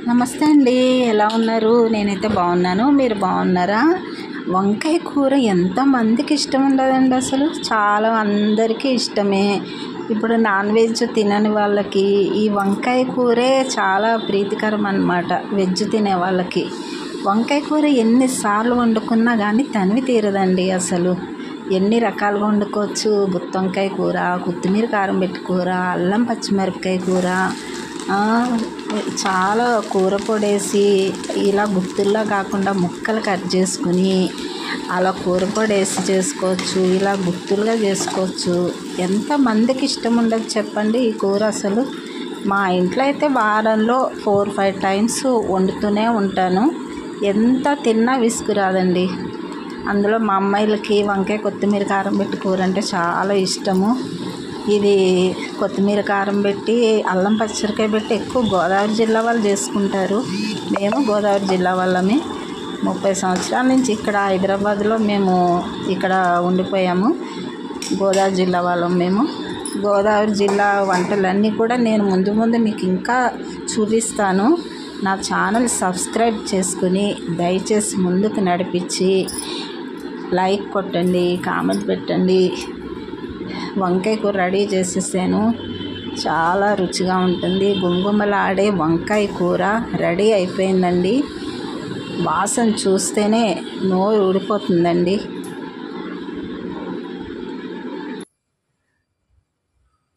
నమస్తే అండి. ఎలా ఉన్నారు? నేనైతే బాగున్నాను. మీరు బాగున్నారా? వంకాయ కూర ఎంతమందికి ఇష్టం ఉండదండి అసలు. చాలా అందరికీ ఇష్టమే. ఇప్పుడు నాన్ వెజ్ తినని వాళ్ళకి ఈ వంకాయ కూరే చాలా ప్రీతికరం అన్నమాట. వెజ్ తినే వాళ్ళకి వంకాయ కూర ఎన్నిసార్లు వండుకున్నా కానీ తనివి తీరదండి అసలు. ఎన్ని రకాలుగా వండుకోవచ్చు. గుత్తి వంకాయ కూర, కొత్తిమీర కారం పెట్టి కూర, అల్లం పచ్చిమిరపకాయ కూర, చాలా కూర పొడేసి ఇలా గుత్తుల్లా కాకుండా ముక్కలు కట్ చేసుకుని అలా కూర పొడేసి చేసుకోవచ్చు. ఇలా గుత్తులుగా చేసుకోవచ్చు. ఎంతమందికి ఇష్టం ఉండదు చెప్పండి ఈ కూర అసలు. మా ఇంట్లో అయితే వారంలో 4-5 టైమ్స్ వండుతూనే ఉంటాను. ఎంత తిన్నా విసుగురాదండి. అందులో మా అమ్మాయిలకి వంకాయ కొత్తిమీర కారం పెట్టి కూర అంటే చాలా ఇష్టము. ఇది కొత్తిమీర కారం పెట్టి అల్లం పచ్చిమిరపకాయ పెట్టి ఎక్కువ గోదావరి జిల్లా వాళ్ళు చేసుకుంటారు. మేము గోదావరి జిల్లా వాళ్ళమే. 30 సంవత్సరాల నుంచి ఇక్కడ హైదరాబాద్లో మేము ఇక్కడ ఉండిపోయాము. గోదావరి జిల్లా వాళ్ళం మేము. గోదావరి జిల్లా వంటలన్నీ కూడా నేను ముందు మీకు ఇంకా చూపిస్తాను. నా ఛానల్ సబ్స్క్రైబ్ చేసుకుని దయచేసి ముందుకు నడిపించి లైక్ కొట్టండి, కామెంట్ పెట్టండి. వంకాయ కూర రెడీ చేసేసాను. చాలా రుచిగా ఉంటుంది. గుమగుమలాడే వంకాయ కూర రెడీ అయిపోయిందండి. వాసన చూస్తేనే నోరు ఊడిపోతుందండి.